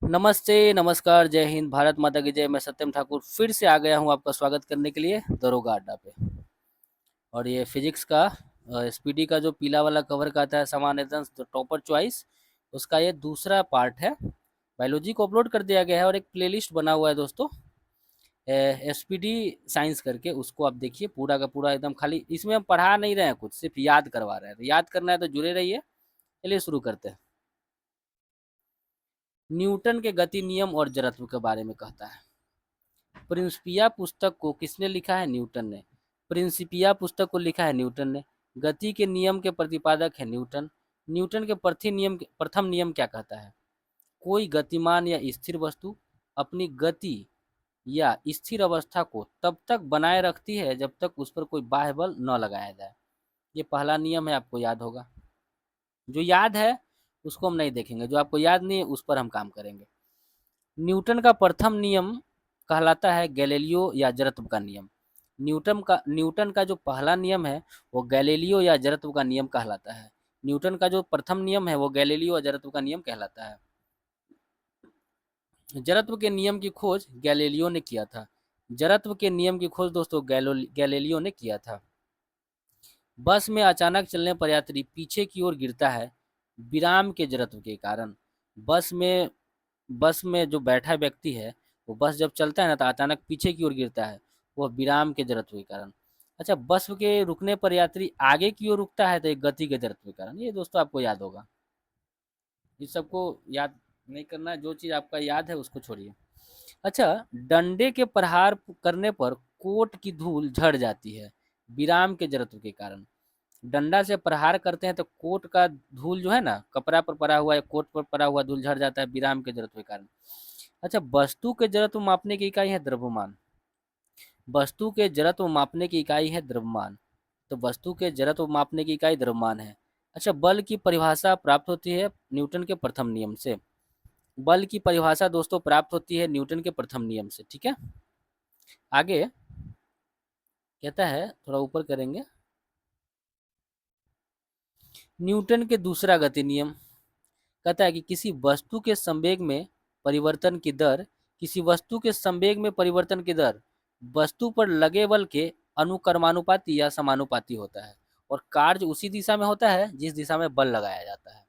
नमस्ते, नमस्कार, जय हिंद, भारत माता की जय। मैं सत्यम ठाकुर फिर से आ गया हूँ आपका स्वागत करने के लिए दरोगा अड्डा पे। और ये फिजिक्स का एसपीडी का जो पीला वाला कवर का आता है समानांतर जो टॉपर चॉइस, उसका ये दूसरा पार्ट है। बायोलॉजी को अपलोड कर दिया गया है और एक प्लेलिस्ट बना हुआ है दोस्तों, एसपीडी साइंस करके। उसको आप देखिए, पूरा का पूरा एकदम खाली। इसमें हम पढ़ा नहीं रहे हैं कुछ, सिर्फ याद करवा रहे हैं। तो याद करना है तो जुड़े रहिए। चलिए शुरू करते हैं। न्यूटन के गति नियम और जड़त्व के बारे में कहता है। प्रिंसिपिया पुस्तक को किसने लिखा है? न्यूटन ने। प्रिंसिपिया पुस्तक को लिखा है न्यूटन ने। गति के नियम के प्रतिपादक है न्यूटन। न्यूटन के प्रथम नियम क्या कहता है? कोई गतिमान या स्थिर वस्तु अपनी गति या स्थिर अवस्था को तब तक बनाए रखती है जब तक उस पर कोई बाह्य बल न लगाया जाए। ये पहला नियम है, आपको याद होगा। जो याद है उसको हम नहीं देखेंगे, जो आपको याद नहीं है उस पर हम काम करेंगे। न्यूटन का प्रथम नियम कहलाता है गैलीलियो या जड़त्व का नियम। न्यूटन का जो पहला नियम है वो गैलीलियो या जड़त्व का नियम कहलाता है। न्यूटन का जो प्रथम नियम है वो गैलीलियो या जड़त्व का नियम कहलाता है। जड़त्व के नियम की खोज गैलीलियो ने किया था। जड़त्व के नियम की खोज दोस्तों गैलीलियो ने किया था। बस में अचानक चलने पर यात्री पीछे की ओर गिरता है विराम के जड़त्व के कारण। बस में बस में जो बैठा व्यक्ति है वो बस जब चलता है ना तो अचानक पीछे की ओर गिरता है, वो विराम के जड़त्व के कारण। अच्छा, बस के रुकने पर यात्री आगे की ओर रुकता है तो एक गति के जड़त्व के कारण। ये दोस्तों आपको याद होगा। इस सबको याद नहीं करना है, जो चीज़ आपका याद है उसको छोड़िए। अच्छा, डंडे के प्रहार करने पर कोट की धूल झड़ जाती है विराम के जड़त्व के कारण। डंडा से प्रहार करते हैं तो कोट का धूल जो है ना, कपड़ा पर पड़ा हुआ या कोट पर पड़ा हुआ धूल झड़ जाता है विराम के जड़त्व के कारण। अच्छा, वस्तु के जड़त्व मापने की इकाई है द्रव्यमान। वस्तु के जड़त्व मापने की इकाई है द्रव्यमान। तो वस्तु के जड़त्व मापने की इकाई द्रव्यमान है। अच्छा, बल की परिभाषा प्राप्त होती है न्यूटन के प्रथम नियम से। बल की परिभाषा दोस्तों प्राप्त होती है न्यूटन के प्रथम नियम से। ठीक है, आगे कहता है, थोड़ा ऊपर करेंगे। न्यूटन के दूसरा गति नियम कहता है कि किसी वस्तु के संवेग में परिवर्तन की दर वस्तु पर लगे बल के अनुक्रमानुपाती या समानुपाती होता है, और कार्य उसी दिशा में होता है जिस दिशा में बल लगाया जाता है।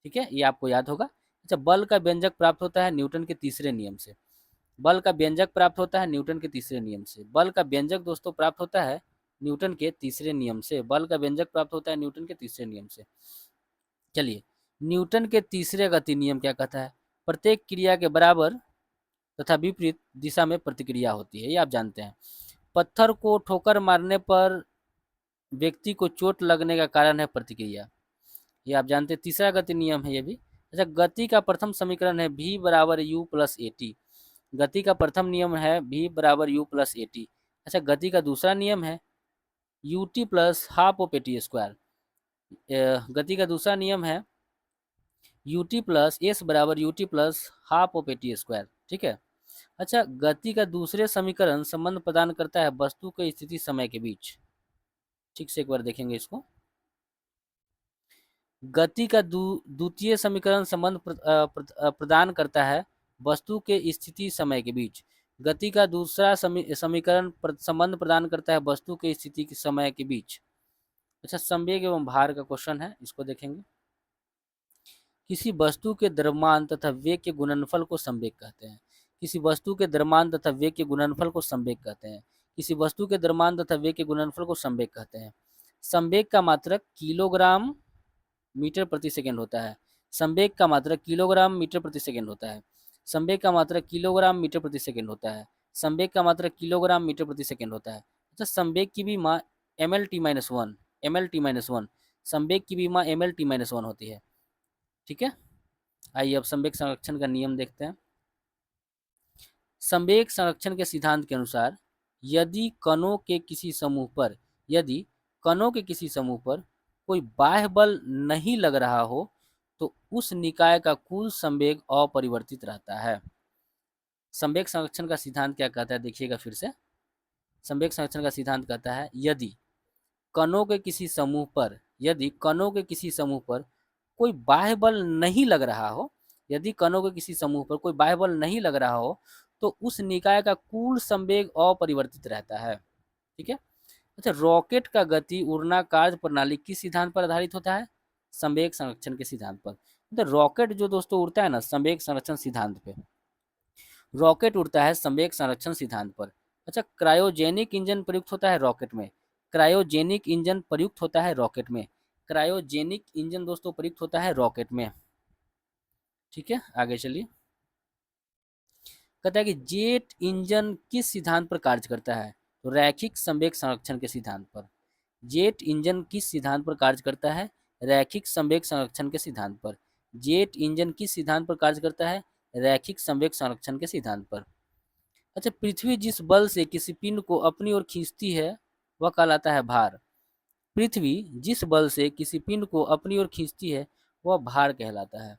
ठीक है, ये आपको याद होगा। अच्छा, बल का व्यंजक प्राप्त होता है न्यूटन के तीसरे नियम से। बल का व्यंजक प्राप्त होता है न्यूटन के तीसरे नियम से। बल का व्यंजक दोस्तों प्राप्त होता है न्यूटन के तीसरे नियम से। बल का व्यंजक प्राप्त होता है न्यूटन के तीसरे नियम से। चलिए, न्यूटन के तीसरे गति नियम क्या कहता है? प्रत्येक क्रिया के बराबर तथा विपरीत दिशा में प्रतिक्रिया होती है, ये आप जानते हैं। पत्थर को ठोकर मारने पर व्यक्ति को चोट लगने का कारण है प्रतिक्रिया, ये आप जानते हैं। तीसरा गति नियम है ये भी। अच्छा, गति का प्रथम समीकरण है v बराबर यू प्लस ए टी। गति का प्रथम नियम है v बराबर यू प्लस ए टी। अच्छा, गति का दूसरा नियम है U T plus half of A T square. गति का दूसरा नियम है यू टी प्लस एस बराबर U T plus half of A T square. ठीक है। अच्छा, गति का दूसरे समीकरण संबंध प्रदान करता है वस्तु के स्थिति समय के बीच। ठीक से एक बार देखेंगे इसको। गति का द्वितीय समीकरण संबंध प्रदान करता है वस्तु के स्थिति समय के बीच। गति का दूसरा समीकरण संबंध प्रदान करता है वस्तु के स्थिति के समय के बीच। अच्छा, संवेग एवं भार का क्वेश्चन है, इसको देखेंगे। किसी वस्तु के द्रव्यमान तथा वेग के गुणनफल को संवेग कहते हैं। किसी वस्तु के द्रव्यमान तथा वेग के गुणनफल को संवेग कहते हैं। किसी वस्तु के द्रव्यमान तथा वेग के गुणनफल को संवेग कहते हैं। संवेग का मात्रक किलोग्राम मीटर प्रति सेकंड होता है। संवेग का मात्रक किलोग्राम मीटर प्रति सेकंड होता है। संवेग का मात्रक किलोग्राम मीटर प्रति सेकंड होता है। संवेग का मात्रक किलोग्राम मीटर प्रति सेकंड होता है। अच्छा, संवेग की भी माँ M L T minus one संवेग की भी माँ M L T minus one होती है। ठीक है, आइए अब संवेग संरक्षण का नियम देखते हैं। संवेग संरक्षण के सिद्धांत के अनुसार यदि कणों के किसी समूह पर कोई बाह्य बल नहीं लग रहा हो तो उस निकाय का कुल संवेग अपरिवर्तित रहता है। संवेग संरक्षण का सिद्धांत क्या कहता है, देखिएगा फिर से। संवेग संरक्षण का सिद्धांत कहता है यदि कणों के किसी समूह पर कोई बाह्य बल नहीं लग रहा हो यदि कणों के किसी समूह पर कोई बाह्य बल नहीं लग रहा हो तो उस निकाय का कुल संवेग अपरिवर्तित रहता है। ठीक है। अच्छा, रॉकेट का गति उड़ना कार्य प्रणाली किस सिद्धांत पर आधारित होता है? संवेग संरक्षण के सिद्धांत पर। तो रॉकेट जो दोस्तों उड़ता है ना, संवेग संरक्षण सिद्धांत पे रॉकेट उड़ता है, संवेग संरक्षण सिद्धांत पर। अच्छा, क्रायोजेनिक इंजन प्रयुक्त होता है रॉकेट में। क्रायोजेनिक इंजन प्रयुक्त होता है रॉकेट में। क्रायोजेनिक इंजन दोस्तों प्रयुक्त होता है रॉकेट में। ठीक है, आगे चलिए। कहता है कि जेट इंजन किस सिद्धांत पर कार्य करता है? तो रैखिक संवेग संरक्षण के सिद्धांत पर। जेट इंजन किस सिद्धांत पर कार्य करता है? रैखिक संवेग संरक्षण के सिद्धांत पर। जेट इंजन किस सिद्धांत पर कार्य करता है? रैखिक संवेग संरक्षण के सिद्धांत पर। अच्छा, पृथ्वी जिस बल से किसी पिंड को अपनी ओर खींचती है वह कहलाता है भार। पृथ्वी जिस बल से किसी पिंड को अपनी ओर खींचती है वह भार कहलाता है।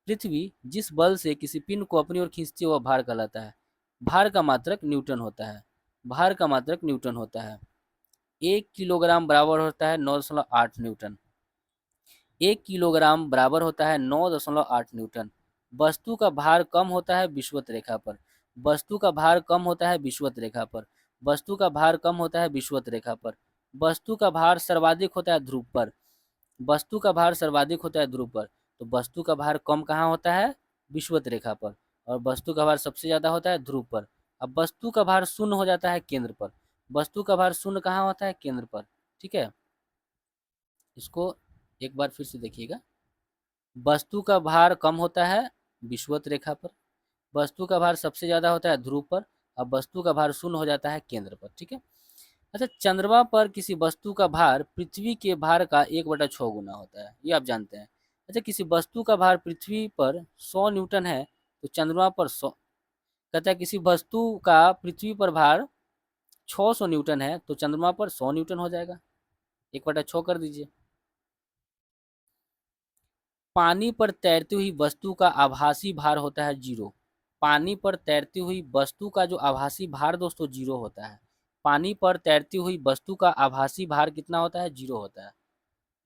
पृथ्वी जिस बल से किसी पिंड को अपनी ओर खींचती है वह भार कहलाता है। भार का मात्रक न्यूटन होता है। भार का मात्रक न्यूटन होता है। 1 किलोग्राम बराबर होता है 9.8 न्यूटन। 1 किलोग्राम बराबर होता है 9.8 न्यूटन। वस्तु का भार कम होता है विषुवत रेखा पर। वस्तु का भार कम होता है विषुवत रेखा पर। वस्तु का भार कम होता है विषुवत रेखा पर। वस्तु का भार सर्वाधिक होता है ध्रुव पर। वस्तु का भार सर्वाधिक होता है ध्रुव पर। तो वस्तु का भार कम कहाँ होता है? विषुवत रेखा पर। और वस्तु का भार सबसे ज्यादा होता है ध्रुव पर। अब वस्तु का भार शून्य हो जाता है केंद्र पर। वस्तु का भार शून्य कहाँ होता है? केंद्र पर। ठीक है, इसको एक बार फिर से देखिएगा। वस्तु का भार कम होता है विषुवत रेखा पर। वस्तु का भार सबसे ज्यादा होता है ध्रुव पर। अब वस्तु का भार शून्य हो जाता है केंद्र पर। ठीक है। अच्छा, चंद्रमा पर किसी वस्तु का भार पृथ्वी के भार का 1/6 गुना होता है, ये आप जानते हैं। अच्छा, किसी वस्तु का भार पृथ्वी पर 100 न्यूटन है तो चंद्रमा पर 100। कहता है किसी वस्तु का पृथ्वी पर भार 600 न्यूटन है तो चंद्रमा पर 100 न्यूटन हो जाएगा। 1/6 कर दीजिए। पानी पर तैरती हुई वस्तु का आभासी भार होता है 0। पानी पर तैरती हुई वस्तु का जो आभासी भार दोस्तों 0 होता है। पानी पर तैरती हुई वस्तु का आभासी भार कितना होता है? 0 होता है।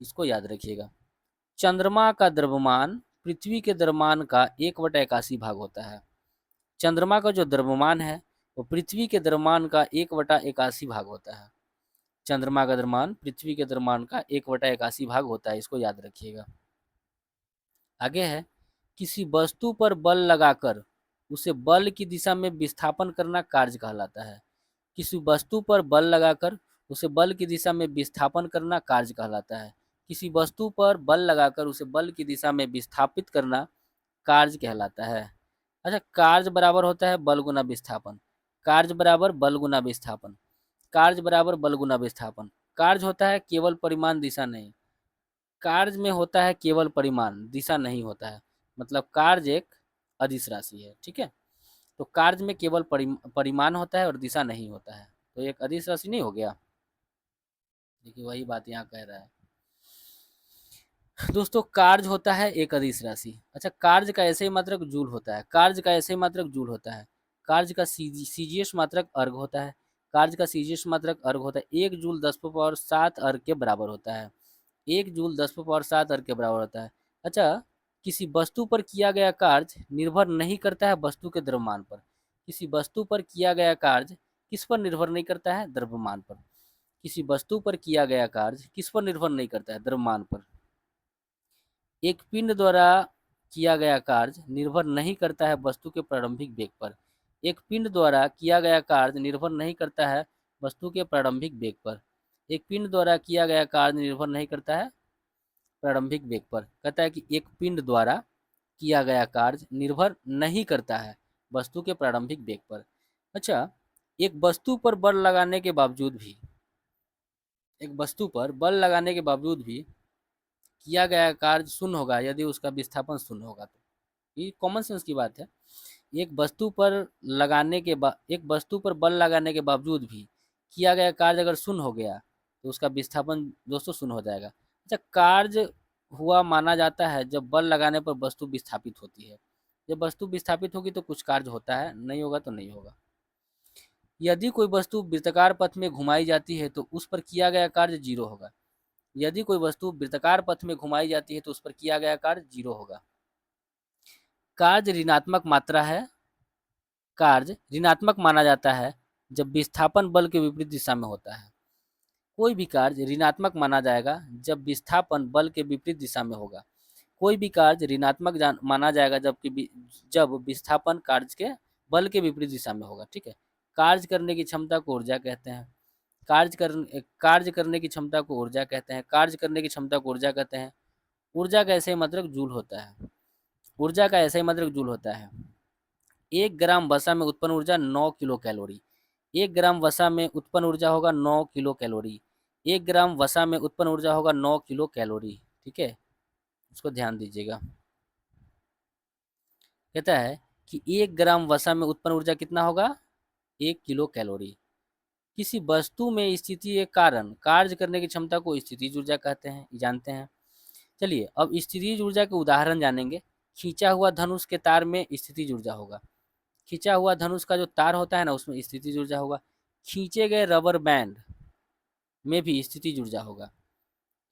इसको याद रखिएगा। चंद्रमा का द्रव्यमान पृथ्वी के द्रव्यमान का 1/81 भाग होता है। चंद्रमा का जो द्रव्यमान है वो पृथ्वी के द्रव्यमान का 1/81 भाग होता है। चंद्रमा का द्रव्यमान पृथ्वी के द्रव्यमान का 1/81 भाग होता है, इसको याद रखिएगा। आगे है, किसी वस्तु पर बल लगाकर उसे बल की दिशा में विस्थापन करना कार्य कहलाता है। किसी वस्तु पर बल लगाकर उसे बल की दिशा में विस्थापन करना कार्य कहलाता है। किसी वस्तु पर बल लगाकर उसे बल की दिशा में विस्थापित करना कार्य कहलाता है। अच्छा, कार्य बराबर होता है बल गुना विस्थापन। कार्य बराबर बल गुना विस्थापन। कार्य बराबर बल गुना विस्थापन। कार्य होता है केवल परिमाण, दिशा नहीं। कार्य में होता है केवल परिमाण, दिशा नहीं होता है। मतलब कार्य एक अदिश राशि है। ठीक है, तो कार्य में केवल परिमाण होता है और दिशा नहीं होता है, तो एक अदिश राशि नहीं हो गया। देखिए वही बात यहाँ कह रहा है दोस्तों। कार्य होता है एक अदिश राशि। अच्छा, कार्य का ऐसे ही मात्रक जूल होता है। कार्य का ऐसे ही मात्रक जूल होता है। कार्य का सीजीएस मात्रक अर्घ होता है। कार्य का सीजीएस मात्रक अर्घ होता है। 1 जूल 10⁻7 अर्घ के बराबर होता है। 1 जूल 10⁻7 अर्घ के बराबर होता है। अच्छा, किसी वस्तु पर किया गया कार्य निर्भर नहीं करता है वस्तु के द्रव्यमान पर। किसी वस्तु पर किया गया कार्य किस पर निर्भर नहीं करता है? द्रव्यमान पर। किसी वस्तु पर किया गया कार्य किस पर निर्भर नहीं करता है? द्रव्यमान पर। एक पिंड द्वारा किया गया कार्य निर्भर नहीं करता है वस्तु के प्रारंभिक वेग पर। एक पिंड द्वारा किया गया कार्य निर्भर नहीं करता है वस्तु के प्रारंभिक वेग पर। एक पिंड द्वारा किया गया कार्य निर्भर नहीं करता है प्रारंभिक वेग पर। कहता है कि एक पिंड द्वारा किया गया कार्य निर्भर नहीं करता है वस्तु के प्रारंभिक वेग पर। अच्छा, एक वस्तु पर बल लगाने के बावजूद भी एक वस्तु पर बल लगाने के बावजूद भी किया गया कार्य शून्य होगा यदि उसका विस्थापन शून्य होगा। तो ये कॉमन सेंस की बात है। एक वस्तु पर बल लगाने के बावजूद भी किया गया कार्य अगर शून्य हो गया तो उसका विस्थापन दोस्तों शून्य हो जाएगा। अच्छा, कार्य हुआ माना जाता है जब बल लगाने पर वस्तु विस्थापित होती है। जब वस्तु विस्थापित होगी तो कुछ कार्य होता है, नहीं होगा तो नहीं होगा। यदि कोई वस्तु वृत्ताकार पथ में घुमाई जाती है तो उस पर किया गया कार्य 0 होगा। यदि कोई वस्तु वृत्ताकार पथ में घुमाई जाती है तो उस पर किया गया कार्य 0 होगा। कार्य ऋणात्मक मात्रा है, कार्य ऋणात्मक माना जाता है जब विस्थापन बल के विपरीत दिशा में होता है। कोई भी कार्य ऋणात्मक माना जाएगा जब विस्थापन बल के विपरीत दिशा में होगा। कोई भी कार्य ऋणात्मक माना जाएगा जब विस्थापन कार्य के बल के विपरीत दिशा में होगा। ठीक है, कार्य करने की क्षमता को ऊर्जा कहते हैं। कार्य करने की क्षमता को ऊर्जा कहते हैं। कार्य करने की क्षमता को ऊर्जा कहते हैं। ऊर्जा का ऐसे ही मात्रक जूल होता है। ऊर्जा का ऐसे ही मात्रक जूल होता है। 1 ग्राम वसा में उत्पन्न ऊर्जा 9 किलो कैलोरी। 1 ग्राम वसा में उत्पन्न ऊर्जा होगा 9 किलो कैलोरी। 1 ग्राम वसा में उत्पन्न ऊर्जा होगा 9 किलो कैलोरी। ठीक है, उसको ध्यान दीजिएगा। कहता है कि 1 ग्राम वसा में उत्पन्न ऊर्जा कितना होगा? 1 किलो कैलोरी। किसी वस्तु में स्थिति के कारण कार्य करने की क्षमता को स्थितिज ऊर्जा कहते हैं, जानते हैं। चलिए अब स्थितिज ऊर्जा के उदाहरण जानेंगे। खींचा हुआ धनुष के तार में स्थितिज ऊर्जा होगा। खींचा हुआ धनुष का जो तार होता है ना, उसमें स्थितिज ऊर्जा होगा। खींचे गए रबर बैंड में भी स्थितिज ऊर्जा होगा।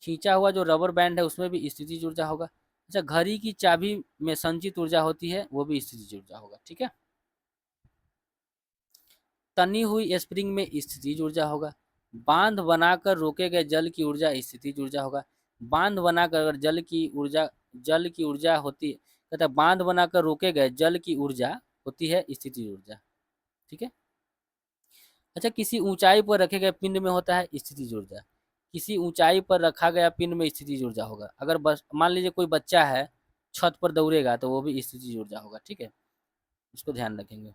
खींचा हुआ जो रबर बैंड है उसमें भी स्थितिज ऊर्जा होगा। अच्छा, घड़ी की चाबी में संचित ऊर्जा होती है, वो भी स्थितिज ऊर्जा होगा। ठीक है, तनी हुई स्प्रिंग में स्थितिज ऊर्जा होगा। बांध बनाकर रोके गए जल की ऊर्जा स्थितिज ऊर्जा होगा। बांध बनाकर अगर जल की ऊर्जा होती है, कहता है बांध बनाकर रोके गए जल की ऊर्जा होती है स्थितिज ऊर्जा। ठीक है। अच्छा, किसी ऊंचाई पर रखे गए पिंड में होता है स्थितिज ऊर्जा। किसी ऊंचाई पर रखा गया पिंड में स्थितिज ऊर्जा होगा। अगर बस मान लीजिए कोई बच्चा है, छत पर दौड़ेगा तो वो भी स्थितिज ऊर्जा होगा। ठीक है, इसको ध्यान रखेंगे।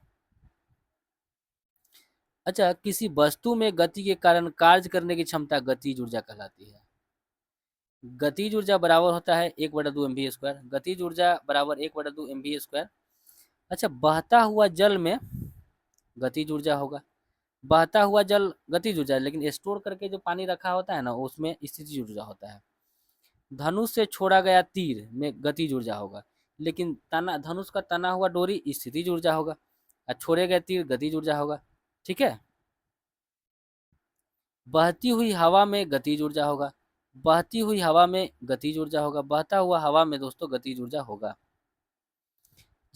अच्छा, किसी वस्तु में गति के कारण कार्य करने की क्षमता गतिज ऊर्जा कहलाती है। गतिज ऊर्जा बराबर होता है 1/2 mv²। गतिज ऊर्जा बराबर 1/2 mv²। अच्छा, बहता हुआ जल में गतिज ऊर्जा होगा। बहता हुआ जल गतिज ऊर्जा है, लेकिन स्टोर करके जो पानी रखा होता है ना, उसमें स्थितिज ऊर्जा होता है। धनुष से छोड़ा गया तीर में गतिज ऊर्जा होगा, लेकिन धनुष का तना हुआ डोरी स्थितिज ऊर्जा होगा और छोड़े गए तीर गतिज ऊर्जा होगा। ठीक है, बहती हुई हवा में गतिज ऊर्जा होगा। बहती हुई हवा में गतिज ऊर्जा होगा। बहता हुआ हवा में दोस्तों गतिज ऊर्जा होगा।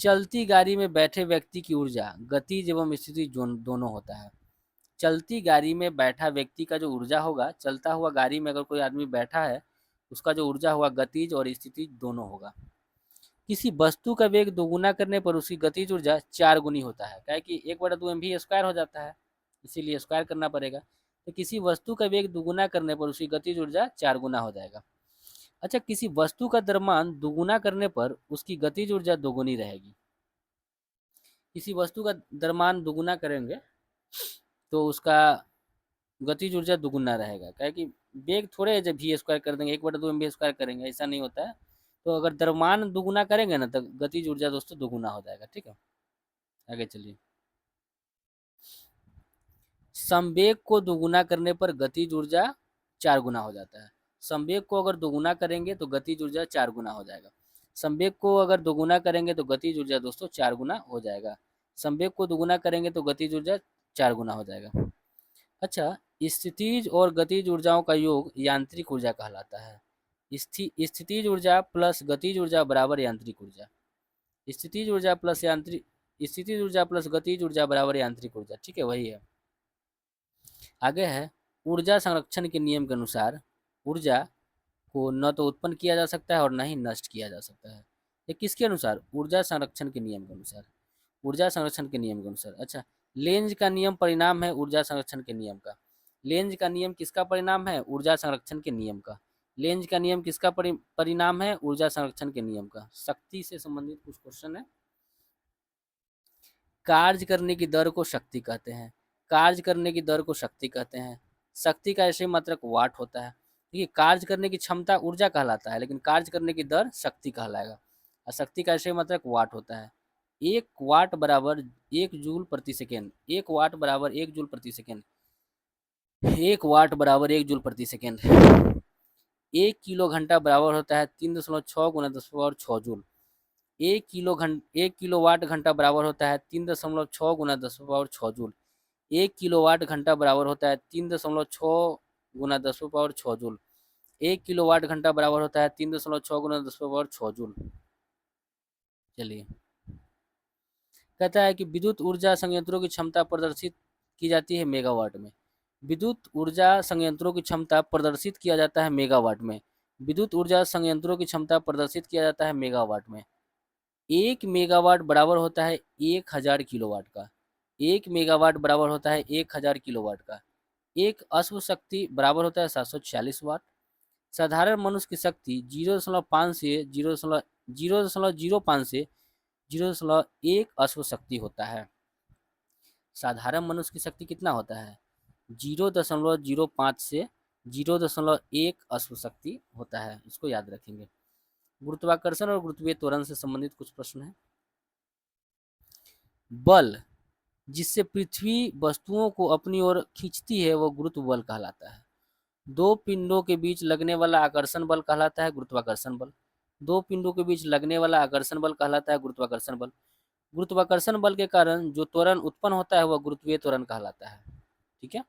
चलती गाड़ी में बैठे व्यक्ति की ऊर्जा गतिज एवं स्थितिज दोनों होता है। चलती गाड़ी में बैठा व्यक्ति का जो ऊर्जा होगा, चलता हुआ गाड़ी में अगर कोई आदमी बैठा है, उसका जो ऊर्जा होगा गतिज और स्थितिज दोनों होगा। किसी वस्तु का वेग दोगुना करने पर उसकी गतिज ऊर्जा 4 गुनी होता है। क्या है कि 1/2 mv² हो जाता है, इसीलिए स्क्वायर करना पड़ेगा। तो किसी वस्तु का वेग दुगुना करने पर उसकी गतिज ऊर्जा 4 गुना हो जाएगा। अच्छा, किसी वस्तु का द्रव्यमान दुगुना करने पर उसकी गतिज ऊर्जा दोगुनी रहेगी। किसी वस्तु का द्रव्यमान दुगुना करेंगे तो उसका गतिज ऊर्जा दुगुना रहेगा। क्या है कि वेग थोड़े जब v² कर देंगे 1/2 mv² करेंगे, ऐसा नहीं होता है। तो अगर द्रव्यमान दुगुना करेंगे ना, तो गतिज ऊर्जा दोस्तों दुगुना हो जाएगा। ठीक है, आगे चलिए। संवेग को दुगुना करने पर गतिज ऊर्जा 4 गुना हो जाता है। संवेग को अगर दोगुना करेंगे तो गतिज ऊर्जा 4 गुना हो जाएगा। संवेग को अगर दोगुना करेंगे तो गतिज ऊर्जा दोस्तों 4 गुना हो जाएगा। संवेग को दोगुना करेंगे तो गतिज ऊर्जा 4 गुना हो जाएगा। अच्छा, स्थितिज और गतिज ऊर्जाओं का योग यांत्रिक ऊर्जा कहलाता है। स्थितिज ऊर्जा प्लस गतिज ऊर्जा बराबर यांत्रिक ऊर्जा। स्थितिज ऊर्जा प्लस यांत्रिक स्थितिज ऊर्जा प्लस गतिज ऊर्जा बराबर यांत्रिक ऊर्जा। ठीक है, वही है। आगे है, ऊर्जा संरक्षण के नियम के अनुसार ऊर्जा को न तो उत्पन्न किया जा सकता है और न ही नष्ट किया जा सकता है। ये किसके अनुसार? ऊर्जा संरक्षण के नियम के अनुसार। ऊर्जा संरक्षण के नियम के अनुसार। अच्छा, लेंज का नियम परिणाम है ऊर्जा संरक्षण के नियम का। लेंज का नियम किसका परिणाम है? ऊर्जा संरक्षण के नियम का। लेंज का नियम किसका परिणाम है? ऊर्जा संरक्षण के नियम का। शक्ति से संबंधित कुछ क्वेश्चन है। कार्य करने की दर को शक्ति कहते हैं। कार्य करने की दर को शक्ति कहते हैं। शक्ति का ऐसे मात्रक वाट होता है। देखिए, कार्य करने की क्षमता ऊर्जा कहलाता है, लेकिन कार्य करने की दर शक्ति कहलाएगा। और शक्ति का ऐसे मात्रक वाट होता है। 1 वाट बराबर 1 जूल प्रति सेकेंड। 1 वाट बराबर 1 जूल प्रति सेकेंड। 1 वाट बराबर 1 जूल प्रति सेकेंड। 1 किलो घंटा बराबर होता है 3.6 गुना 10⁻6 जूल। 1 किलो वाट घंटा बराबर होता है 3.6 गुना 10⁻6 जूल। 1 किलो वाट घंटा बराबर होता है 3.6 गुना 10⁻6 जूल। 1 किलो वाट घंटा बराबर होता है 3.6 गुना 10⁻6 जूल। चलिए कहता है कि विद्युत ऊर्जा संयंत्रों की क्षमता प्रदर्शित की जाती है मेगावाट में। विद्युत ऊर्जा संयंत्रों की क्षमता प्रदर्शित किया जाता है मेगावाट में। विद्युत ऊर्जा संयंत्रों की क्षमता प्रदर्शित किया जाता है मेगावाट में। 1 मेगावाट बराबर होता है 1000 किलोवाट का। 1 मेगावाट बराबर होता है 1000 किलोवाट का। एक अश्व शक्ति बराबर होता है 746 वाट। साधारण मनुष्य की शक्ति 0.5 से 0.05 से 0.1 अश्व शक्ति होता है। साधारण मनुष्य की शक्ति कितना होता है? 0.05 से 0.1 अश्व शक्ति होता है। इसको याद रखेंगे। गुरुत्वाकर्षण और गुरुत्वीय त्वरण से संबंधित कुछ प्रश्न है। बल जिससे पृथ्वी वस्तुओं को अपनी ओर खींचती है वह गुरुत्व बल कहलाता है। दो पिंडों के बीच लगने वाला आकर्षण बल कहलाता है गुरुत्वाकर्षण बल। दो पिंडों के बीच लगने वाला आकर्षण बल कहलाता है गुरुत्वाकर्षण बल। गुरुत्वाकर्षण बल के कारण जो त्वरण उत्पन्न होता है वह गुरुत्वीय त्वरण कहलाता है। ठीक है,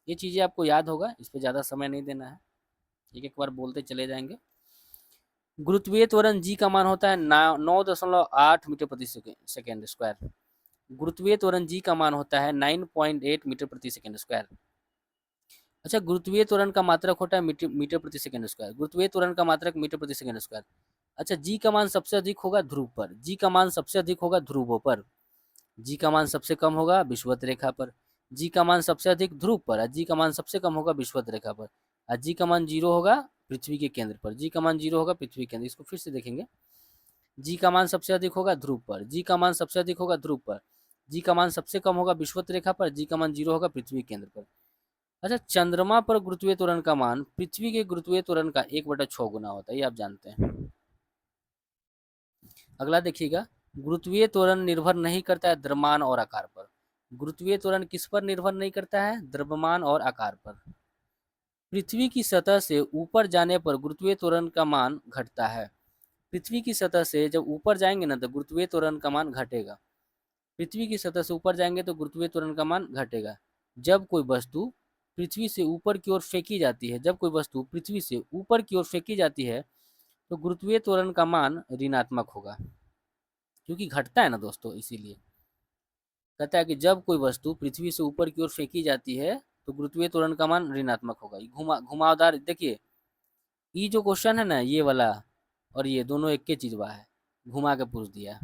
ये चीजें आपको याद होगा, इस पर ज्यादा समय नहीं देना है, एक एक बार बोलते चले जाएंगे। गुरुत्वीय त्वरण जी का मान होता है 9.8 मीटर प्रति सेकेंड स्क्वायर। गुरुत्वीय त्वरण जी का मान होता है 9.8 मीटर प्रति सेकेंड स्क्वायर। अच्छा, गुरुत्वीय त्वरण का मात्रक होता है मीटर प्रति सेकेंड स्क्वायर। गुरुत्वीय त्वरण का मात्रक मीटर प्रति सेकेंड स्क्वायर। अच्छा, जी का मान सबसे अधिक होगा ध्रुव पर। जी का मान सबसे अधिक होगा ध्रुवों पर। जी का मान सबसे कम होगा विषुवत रेखा पर। जी का मान सबसे अधिक ध्रुव पर और जी का मान सबसे कम होगा विषुवत रेखा पर। और जी का मान 0 होगा पृथ्वी के केंद्र पर। जी का मान 0 होगा पृथ्वी के केंद्र। इसको फिर से देखेंगे। जी का मान सबसे अधिक होगा ध्रुव पर। जी का मान सबसे अधिक होगा ध्रुव पर। जी का मान सबसे कम होगा विषुवत रेखा पर। जी का मान 0 होगा पृथ्वी केंद्र पर। अच्छा, चंद्रमा पर गुरुत्वीय त्वरण का मान पृथ्वी के गुरुत्वीय त्वरण का 1/6 गुना होता है, ये आप जानते हैं। अगला देखिएगा, गुरुत्वीय त्वरण निर्भर नहीं करता है द्रव्यमान और आकार पर। गुरुत्वीय त्वरण किस पर निर्भर नहीं करता है? द्रव्यमान और आकार पर। पृथ्वी की सतह से ऊपर जाने पर गुरुत्वीय त्वरण का मान घटता है। पृथ्वी की सतह से जब ऊपर जाएंगे ना तो गुरुत्वीय त्वरण का मान घटेगा। पृथ्वी की सतह से ऊपर जाएंगे तो गुरुत्वीय त्वरण का मान घटेगा। जब कोई वस्तु पृथ्वी से ऊपर की ओर फेंकी जाती है, जब कोई वस्तु पृथ्वी से ऊपर की ओर फेंकी जाती है तो गुरुत्वीय त्वरण का मान ऋणात्मक होगा, क्योंकि घटता है ना दोस्तों, इसीलिए कहता है कि जब कोई वस्तु पृथ्वी से ऊपर की ओर फेंकी जाती है तो गुरुत्वीय त्वरण का मान ऋणात्मक होगा। घुमावदार देखिए, ये जो क्वेश्चन है ना, ये वाला और ये दोनों एक के चीज बा है, घुमा के पूछ दिया।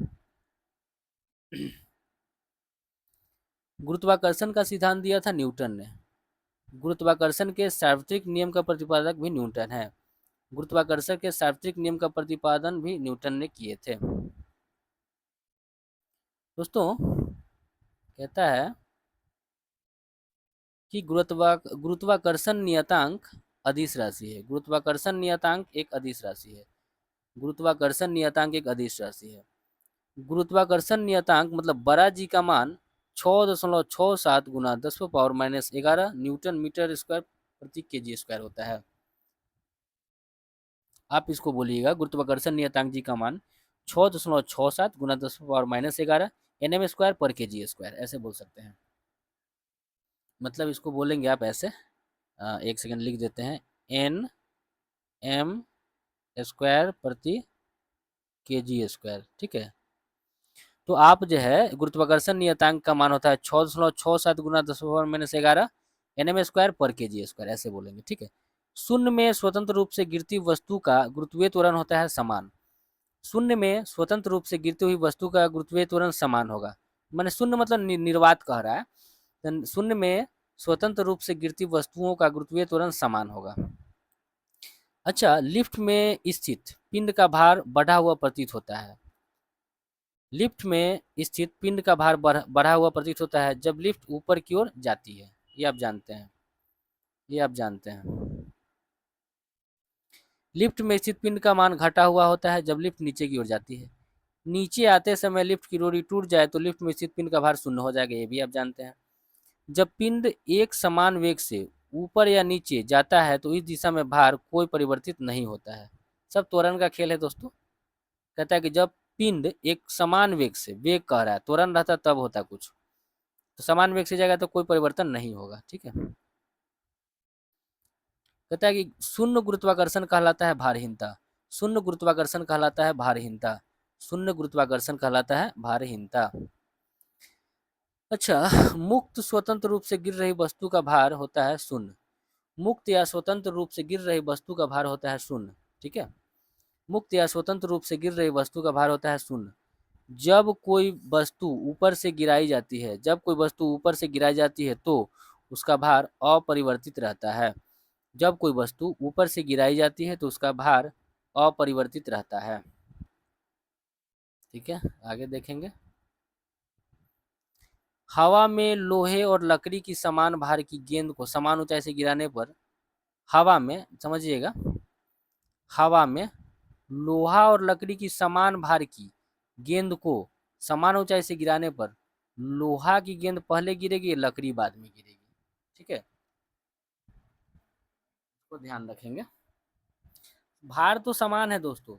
गुरुत्वाकर्षण का सिद्धांत दिया था न्यूटन ने। गुरुत्वाकर्षण के सार्वत्रिक नियम का प्रतिपादक भी न्यूटन है। गुरुत्वाकर्षण के सार्वत्रिक नियम का प्रतिपादन भी न्यूटन ने किए थे। दोस्तों, कहता है कि गुरुत्वाकर्षण नियतांक अदिश राशि है। गुरुत्वाकर्षण नियतांक एक अदिश राशि है। गुरुत्वाकर्षण नियतांक एक अदिश राशि है। गुरुत्वाकर्षण नियतांक मतलब बड़ा जी का मान 6.67 गुना 10⁻⁻11 न्यूटन मीटर स्क्वायर प्रति केजी स्क्वायर होता है। आप इसको बोलिएगा, गुरुत्वाकर्षण नियतांक जी का मान 6.67 गुना 10⁻⁻11 एनएम स्क्वायर पर केजी स्क्वायर, ऐसे बोल सकते हैं। मतलब इसको बोलेंगे आप ऐसे, एक सेकंड लिख देते हैं, एन एम स्क्वायर प्रति केजी स्क्वायर। ठीक है, तो आप जो है गुरुत्वाकर्षण नियतांक का मान होता है 6.67 गुना 10⁻⁻11 एनएम स्क्वायर पर केजी स्क्वायर, ऐसे बोलेंगे। ठीक है, शून्य में स्वतंत्र रूप से गिरती वस्तु का गुरुत्वीय त्वरण होता है समान। शून्य में स्वतंत्र रूप से गिरती हुई वस्तु का गुरुत्वीय त्वरण समान होगा। मैंने शून्य मतलब निर्वात कह रहा है। शून्य में स्वतंत्र रूप से गिरती वस्तुओं का गुरुत्वीय त्वरण समान होगा। अच्छा, लिफ्ट में स्थित पिंड का भार बढ़ा हुआ प्रतीत होता है। लिफ्ट में स्थित पिंड का भार बढ़ा हुआ प्रतीत होता है जब लिफ्ट ऊपर की ओर जाती है, ये आप जानते हैं, ये आप जानते हैं। लिफ्ट में स्थित पिंड का मान घटा हुआ होता है जब लिफ्ट नीचे की ओर जाती है। नीचे आते समय लिफ्ट की डोरी टूट जाए तो लिफ्ट में स्थित पिंड का भार शून्य हो जाएगा, ये भी आप जानते हैं। जब पिंड एक समान वेग से ऊपर या नीचे जाता है तो इस दिशा में भार कोई परिवर्तित नहीं होता है। सब त्वरण का खेल है दोस्तों। कहता है कि जब पिंड एक समान वेग से, वेग कह रहा है, त्वरण रहता तब होता कुछ, तो समान वेग से जाएगा तो कोई परिवर्तन नहीं होगा। ठीक है, कहता है कि शून्य गुरुत्वाकर्षण कहलाता है भारहीनता। शून्य गुरुत्वाकर्षण कहलाता है भारहीनता। शून्य गुरुत्वाकर्षण कहलाता है भारहीनता। अच्छा, मुक्त स्वतंत्र रूप से गिर रही वस्तु का भार होता है शून्य। मुक्त या स्वतंत्र रूप से गिर रही वस्तु का भार होता है शून्य। ठीक है, मुक्त या स्वतंत्र रूप से गिर रही वस्तु का भार होता है शून्य। जब कोई वस्तु ऊपर से गिराई जाती है, जब कोई वस्तु ऊपर से गिराई जाती है तो उसका भार अपरिवर्तित रहता है। जब कोई वस्तु ऊपर से गिराई जाती है तो उसका भार अपरिवर्तित रहता है। ठीक है, आगे देखेंगे। हवा में लोहे और लकड़ी की समान भार की गेंद को समान ऊंचाई से गिराने पर, हवा में समझिएगा, हवा में लोहा और लकड़ी की समान भार की गेंद को समान ऊंचाई से गिराने पर लोहा की गेंद पहले गिरेगी, लकड़ी बाद में गिरेगी। ठीक है, तो ध्यान रखेंगे। भार तो समान है दोस्तों,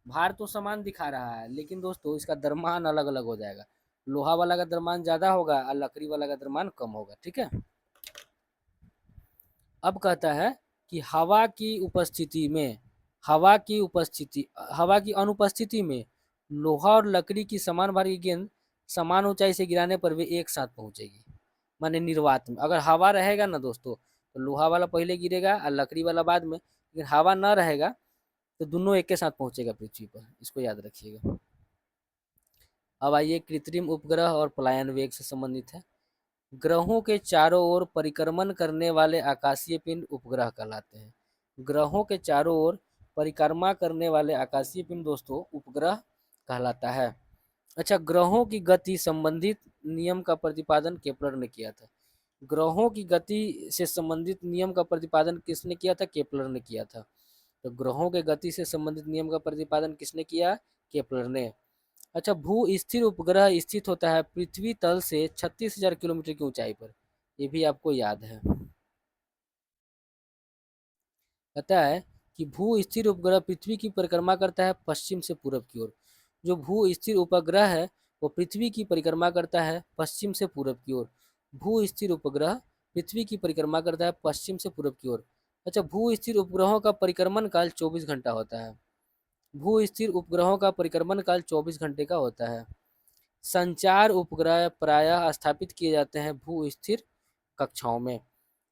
भार तो समान दिखा रहा है, लेकिन दोस्तों इसका द्रव्यमान अलग अलग हो जाएगा। लोहा वाला का द्रव्यमान ज्यादा होगा और लकड़ी वाला का द्रव्यमान कम होगा। ठीक है, अब कहता है कि हवा की उपस्थिति में, हवा की अनुपस्थिति में लोहा और लकड़ी की समान भार की गेंद समान ऊंचाई से गिराने पर वे एक साथ पहुंचेगी। माने निर्वात में अगर हवा रहेगा ना दोस्तों, तो लोहा वाला पहले गिरेगा और लकड़ी वाला बाद में, लेकिन हवा ना रहेगा तो दोनों एक के साथ पहुंचेगा पृथ्वी पर। इसको याद रखिएगा। अब आइए, कृत्रिम उपग्रह और पलायन वेग से संबंधित है। ग्रहों के चारों ओर परिक्रमण करने वाले आकाशीय पिंड उपग्रह कहलाते हैं। ग्रहों के चारों ओर परिक्रमा करने वाले आकाशीय पिंड दोस्तों उपग्रह कहलाता है। अच्छा, ग्रहों की गति संबंधित नियम का प्रतिपादन केपलर ने किया था। ग्रहों की गति से संबंधित नियम का प्रतिपादन किसने किया था? केपलर ने किया था। तो ग्रहों के गति से संबंधित नियम का प्रतिपादन किसने किया? केपलर ने। अच्छा, भू स्थिर उपग्रह स्थित होता है पृथ्वी तल से 36,000 किलोमीटर की ऊंचाई पर। ये भी आपको याद है। कहता है कि भू स्थिर उपग्रह पृथ्वी की परिक्रमा करता है पश्चिम से पूरब की ओर। जो भू स्थिर उपग्रह है वो पृथ्वी की परिक्रमा करता है पश्चिम से पूरब की ओर। भू स्थिर उपग्रह पृथ्वी की परिक्रमा करता है पश्चिम से पूरब की ओर। अच्छा, भू स्थिर उपग्रहों का परिक्रमण काल 24 घंटा होता है। भू स्थिर उपग्रहों का परिक्रमण काल 24 घंटे का होता है। संचार उपग्रह प्रायः स्थापित किए जाते हैं भू स्थिर कक्षाओं में।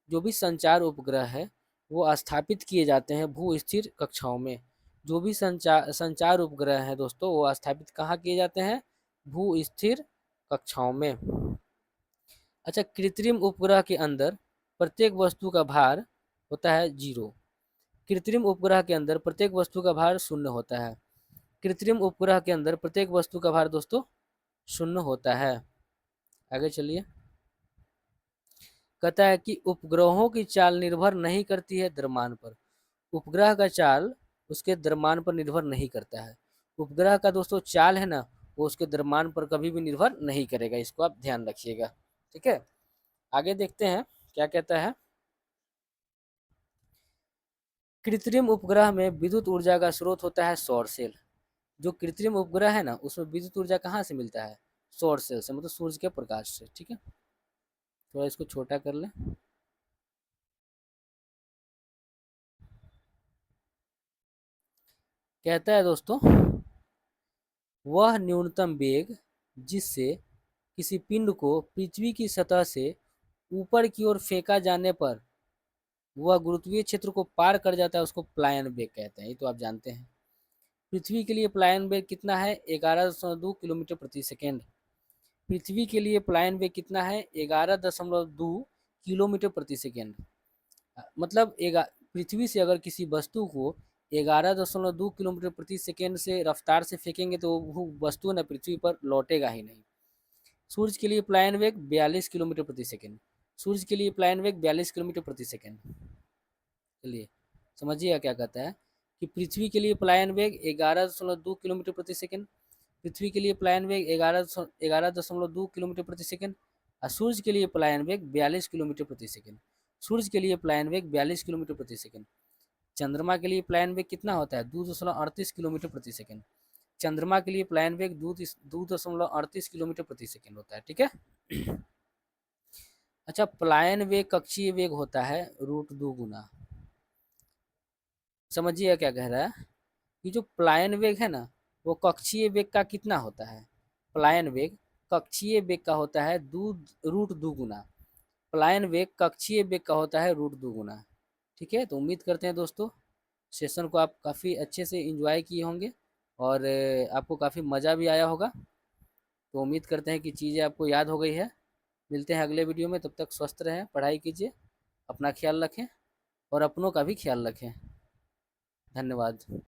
जो भी संचार उपग्रह है वो स्थापित किए जाते हैं भू स्थिर कक्षाओं में। जो भी संचार संचार उपग्रह है दोस्तों वो स्थापित कहाँ किए जाते हैं? भू स्थिर कक्षाओं में। अच्छा, कृत्रिम उपग्रह के अंदर प्रत्येक वस्तु का भार होता है 0। कृत्रिम उपग्रह के अंदर प्रत्येक वस्तु का भार 0 होता है। कृत्रिम उपग्रह के अंदर प्रत्येक वस्तु का भार दोस्तों 0 होता है। आगे चलिए। कहता है कि उपग्रहों की चाल निर्भर नहीं करती है द्रव्यमान पर। उपग्रह का चाल उसके द्रव्यमान पर निर्भर नहीं करता है। उपग्रह का दोस्तों चाल है ना, वो उसके द्रव्यमान पर कभी भी निर्भर नहीं करेगा। इसको आप ध्यान रखिएगा। ठीक है, आगे देखते हैं क्या कहता है। कृत्रिम उपग्रह में विद्युत ऊर्जा का स्रोत होता है सौर सेल। जो कृत्रिम उपग्रह है ना उसमें विद्युत ऊर्जा कहाँ से मिलता है? सौर सेल से, मतलब सूर्य के प्रकाश से। ठीक है, थोड़ा इसको छोटा कर लें। कहता है दोस्तों, वह न्यूनतम वेग जिससे किसी पिंड को पृथ्वी की सतह से ऊपर की ओर फेंका जाने पर वह गुरुत्वीय क्षेत्र को पार कर जाता है उसको प्लायन वेग कहते हैं। ये तो आप जानते हैं। पृथ्वी के लिए प्लायन वेग कितना है? 11.2 किलोमीटर प्रति सेकेंड। पृथ्वी के लिए प्लायन वेग कितना है? 11.2 किलोमीटर प्रति सेकेंड। मतलब पृथ्वी से अगर किसी वस्तु को 11.2 किलोमीटर प्रति सेकेंड से रफ्तार से फेंकेंगे तो वो वस्तु न पृथ्वी पर लौटेगा ही नहीं। सूर्य के लिए प्लायन वेग 42 किलोमीटर प्रति सेकेंड। सूर्य के लिए प्लायन वेग 42 किलोमीटर प्रति सेकेंड। चलिए समझिएगा क्या कहता है कि पृथ्वी के लिए प्लायन वेग 11.2 किलोमीटर प्रति सेकेंड। पृथ्वी के लिए प्लायन वेग 11.2 किलोमीटर प्रति सेकेंड और सूर्य के लिए प्लायन वेग 42 किलोमीटर प्रति सेकेंड। सूर्य के लिए प्लायन वेग 42 किलोमीटर प्रति सेकेंड। चंद्रमा के लिए प्लायन वेग कितना होता है? 2.38 किलोमीटर प्रति सेकेंड। चंद्रमा के लिए प्लायन वेग 2.38 किलोमीटर प्रति सेकेंड होता है। ठीक है। अच्छा, प्लायन वेग कक्षीय वेग होता है √2 गुना। समझिए क्या कह रहा है कि जो प्लायन वेग है ना वो कक्षीय वेग का कितना होता है? प्लायन वेग कक्षीय वेग का होता है रूट दुगुना। पलायन वेग कक्षीय वेग का होता है रूट दुगुना। ठीक है, तो उम्मीद करते हैं दोस्तों सेशन को आप काफ़ी अच्छे से एंजॉय किए होंगे और आपको काफ़ी मज़ा भी आया होगा। तो उम्मीद करते हैं कि चीज़ें आपको याद हो गई है। मिलते हैं अगले वीडियो में, तब तक स्वस्थ रहें, पढ़ाई कीजिए, अपना ख्याल रखें और अपनों का भी ख्याल रखें। धन्यवाद।